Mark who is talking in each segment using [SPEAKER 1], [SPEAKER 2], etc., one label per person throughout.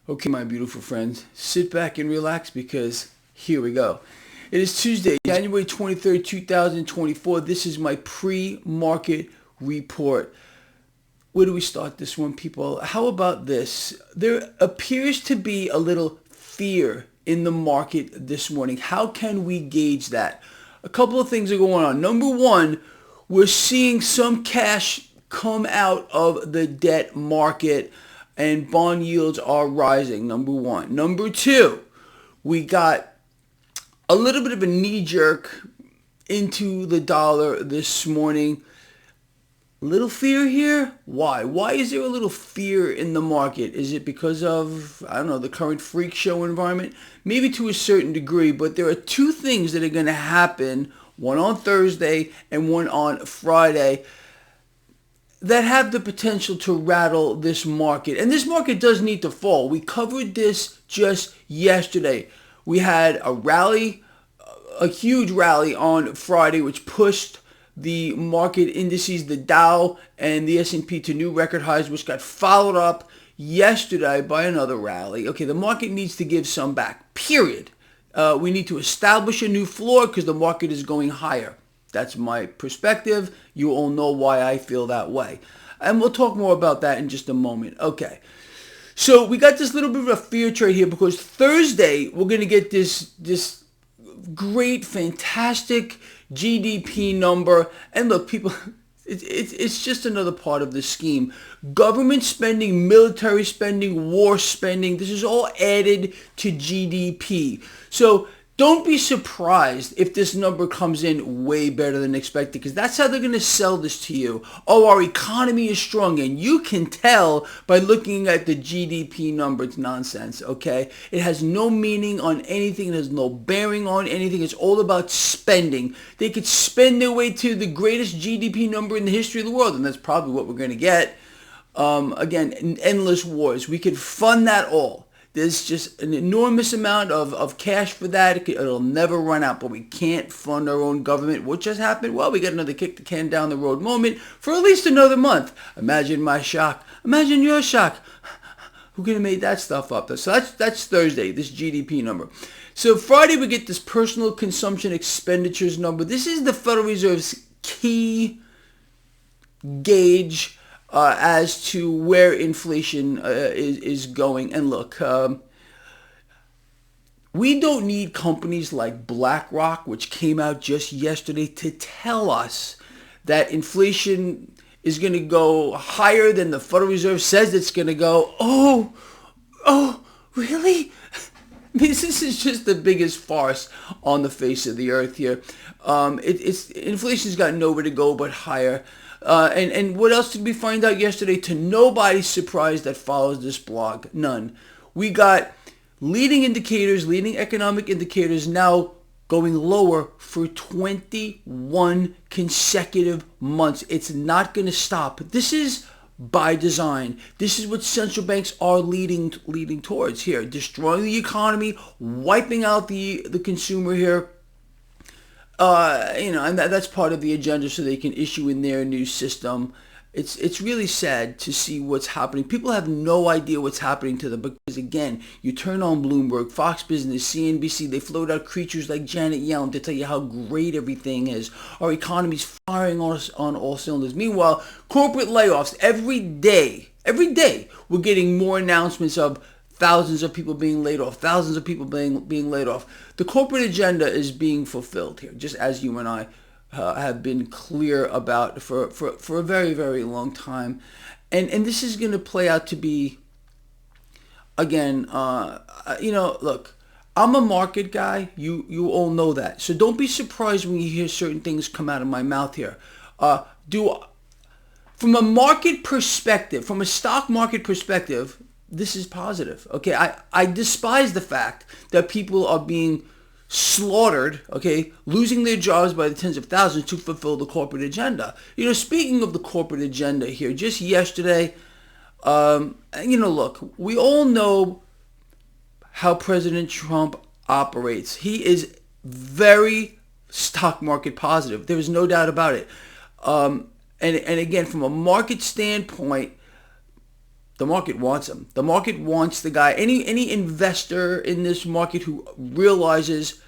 [SPEAKER 1] Okay, my beautiful friends, sit back and relax because here we go. It is Tuesday, January 23rd, 2024. This is my pre-market report. Where do we start this one, people? How about this? There appears to be a little fear in the market this morning. How can we gauge that? A couple of things are going on. Number one, we're seeing some cash come out of the debt market and bond yields are rising, number one. Number two, we got a little bit of a knee-jerk into the dollar this morning. Little fear here? Why? Why is there a little fear in the market? Is it because of, I don't know, the current freak show environment? Maybe to a certain degree, but there are two things that are going to happen, one on Thursday and one on Friday, that have the potential to rattle this market. And this market does need to fall. We covered this just yesterday. We had a rally, a huge rally on Friday, which pushed the market indices, the Dow and the S&P to new record highs, which got followed up yesterday by another rally. Okay, the market needs to give some back, period. We need to establish a new floor because the market is going higher. That's my perspective. You all know why I feel that way. And we'll talk more about that in just a moment. Okay. So we got this little bit of a fear trade here because Thursday we're going to get this great, fantastic GDP number. And look, people, it's just another part of the scheme. Government spending, military spending, war spending, this is all added to GDP. So don't be surprised if this number comes in way better than expected, because that's how they're going to sell this to you. Oh, our economy is strong, and you can tell by looking at the GDP number. It's nonsense, okay? It has no meaning on anything. It has no bearing on anything. It's all about spending. They could spend their way to the greatest GDP number in the history of the world, and that's probably what we're going to get. Again, endless wars. We could fund that all. There's just an enormous amount of cash for that. It'll never run out, but we can't fund our own government. What just happened? Well, we got another kick the can down the road moment for at least another month. Imagine my shock. Imagine your shock. Who could have made that stuff up? So that's Thursday, this GDP number. So Friday we get this personal consumption expenditures number. This is the Federal Reserve's key gauge as to where inflation is going. And look, we don't need companies like BlackRock, which came out just yesterday, to tell us that inflation is going to go higher than the Federal Reserve says it's going to go. Oh, really? I mean, this is just the biggest farce on the face of the earth here. Inflation's got nowhere to go but higher. And what else did we find out yesterday? To nobody's surprise that follows this blog, none. We got leading economic indicators now going lower for 21 consecutive months. It's not going to stop. This is by design. This is what central banks are leading towards here, destroying the economy, wiping out the consumer here. And that's part of the agenda, so they can issue in their new system. It's really sad to see what's happening. People have no idea what's happening to them because, again, you turn on Bloomberg, Fox Business, CNBC, they float out creatures like Janet Yellen to tell you how great everything is. Our economy's firing on all cylinders. Meanwhile, corporate layoffs every day, we're getting more announcements of thousands of people being laid off, thousands of people being laid off. The corporate agenda is being fulfilled here, just as you and I have been clear about for a very, very long time. And this is going to play out to be, again, look, I'm a market guy. You all know that. So don't be surprised when you hear certain things come out of my mouth here. From a market perspective, from a stock market perspective, this is positive. Okay, I despise the fact that people are being slaughtered, okay, losing their jobs by the tens of thousands to fulfill the corporate agenda. Speaking of the corporate agenda here, just yesterday, look, we all know how President Trump operates. He is very stock market positive. There is no doubt about it. And again, from a market standpoint, The market wants him. The market wants the guy. Any investor in this market who realizes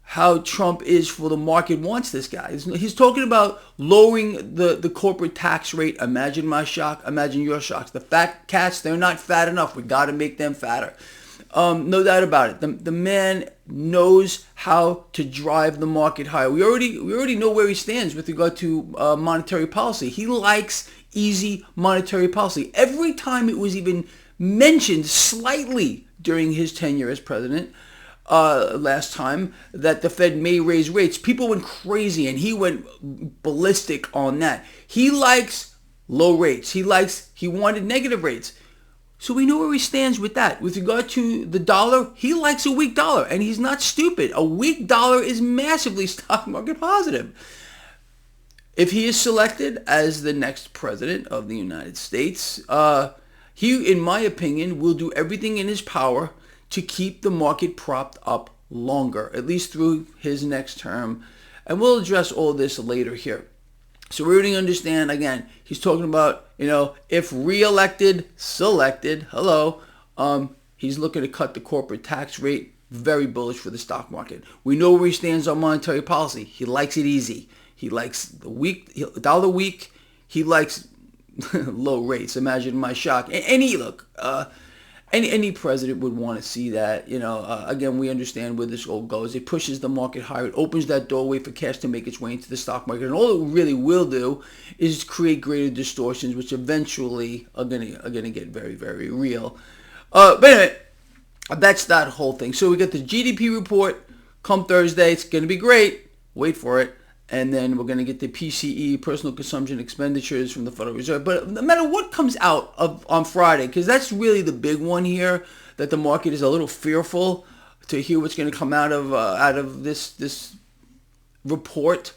[SPEAKER 1] how Trump is for the market wants this guy. He's talking about lowering the corporate tax rate. Imagine my shock. Imagine your shocks. The fat cats, they're not fat enough. We got to make them fatter. No doubt about it. The man knows how to drive the market higher. We already know where he stands with regard to monetary policy. He likes easy monetary policy. Every time it was even mentioned slightly during his tenure as president, last time, that the Fed may raise rates, people went crazy and he went ballistic on that. He likes low rates. He wanted negative rates. So we know where he stands with that. With regard to the dollar, he likes a weak dollar, and he's not stupid. A weak dollar is massively stock market positive. If he is selected as the next president of the United States, he, in my opinion, will do everything in his power to keep the market propped up longer, at least through his next term. And we'll address all this later here. So we already understand, again, he's talking about, if reelected, selected, he's looking to cut the corporate tax rate. Very bullish for the stock market. We know where he stands on monetary policy. He likes it easy. He likes the dollar weak. He likes low rates. Imagine my shock. Any president would want to see that. Again, we understand where this all goes. It pushes the market higher. It opens that doorway for cash to make its way into the stock market. And all it really will do is create greater distortions, which eventually are gonna get very, very real. But anyway, that's that whole thing. So we got the GDP report come Thursday. It's going to be great. Wait for it. And then we're going to get the PCE, personal consumption expenditures from the Federal Reserve. But no matter what comes out on Friday, because that's really the big one here, that the market is a little fearful to hear what's going to come out of this report.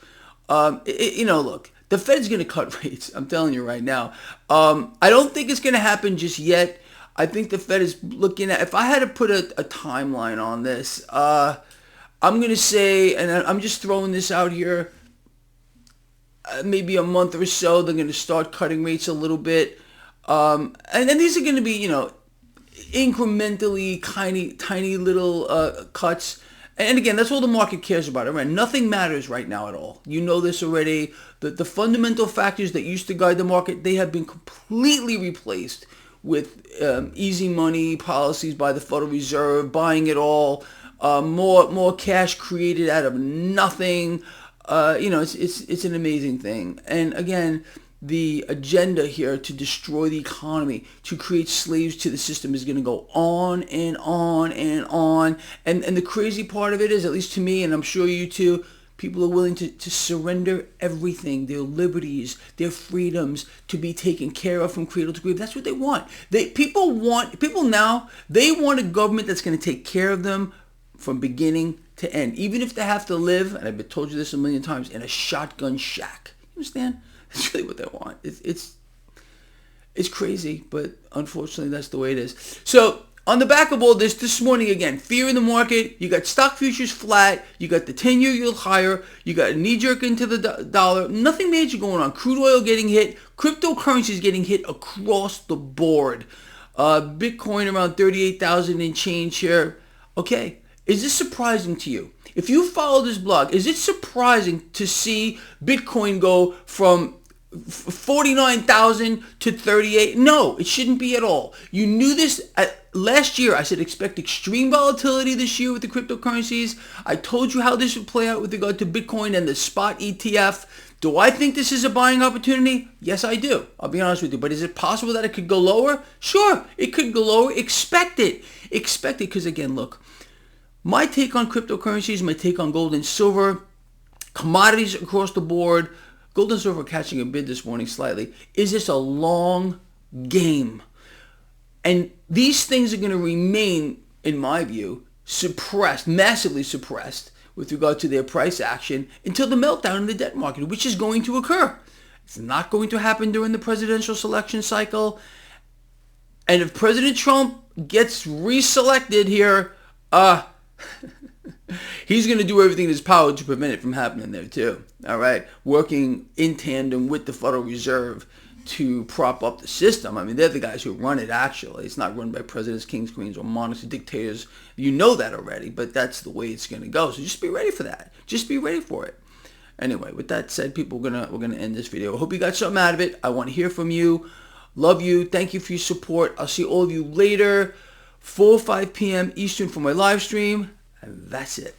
[SPEAKER 1] Look, the Fed's going to cut rates. I'm telling you right now. I don't think it's going to happen just yet. I think the Fed is looking at, if I had to put a timeline on this, I'm going to say, and I'm just throwing this out here, maybe a month or so, they're going to start cutting rates a little bit. And then these are going to be, incrementally tiny little cuts. And again, that's all the market cares about. Right? Nothing matters right now at all. You know this already. The fundamental factors that used to guide the market, they have been completely replaced with easy money policies by the Federal Reserve, buying it all, more cash created out of nothing. It's an amazing thing. And again, the agenda here to destroy the economy, to create slaves to the system, is going to go on and on and on. And the crazy part of it is, at least to me, and I'm sure you too, people are willing to surrender everything, their liberties, their freedoms, to be taken care of from cradle to grave. That's what they want. People now, they want a government that's going to take care of them from beginning to end, even if they have to live, and I've told you this a million times, in a shotgun shack. You understand? That's really what they want. It's crazy, but unfortunately that's the way it is. So on the back of all this morning, again, fear in the market. You got stock futures flat. You got the 10-year yield higher. You got a knee-jerk into the dollar. Nothing major going on. Crude oil getting hit. Cryptocurrencies getting hit across the board. Bitcoin around 38,000 and change here. Okay. Is this surprising to you? If you follow this blog, is it surprising to see Bitcoin go from 49,000 to 38? No, it shouldn't be at all. You knew this last year. I said expect extreme volatility this year with the cryptocurrencies. I told you how this would play out with regard to Bitcoin and the spot ETF. Do I think this is a buying opportunity? Yes, I do. I'll be honest with you. But is it possible that it could go lower? Sure, it could go lower. Expect it. Expect it, because again, look, my take on cryptocurrencies, my take on gold and silver, commodities across the board, gold and silver catching a bid this morning slightly, is this a long game? And these things are going to remain, in my view, suppressed, massively suppressed with regard to their price action until the meltdown in the debt market, which is going to occur. It's not going to happen during the presidential selection cycle. And if President Trump gets reselected here, he's going to do everything in his power to prevent it from happening there too. All right, working in tandem with the Federal Reserve to prop up the system. I mean, they're the guys who run it, actually. It's not run by presidents, kings, queens, or monarchs or dictators. You know that already, but that's the way it's going to go. So just be ready for that. Just be ready for it. Anyway, with that said, people, we're gonna end this video. I hope you got something out of it. I want to hear from you. Love you. Thank you for your support. I'll see all of you later, 4 or 5 p.m. Eastern for my live stream. And that's it.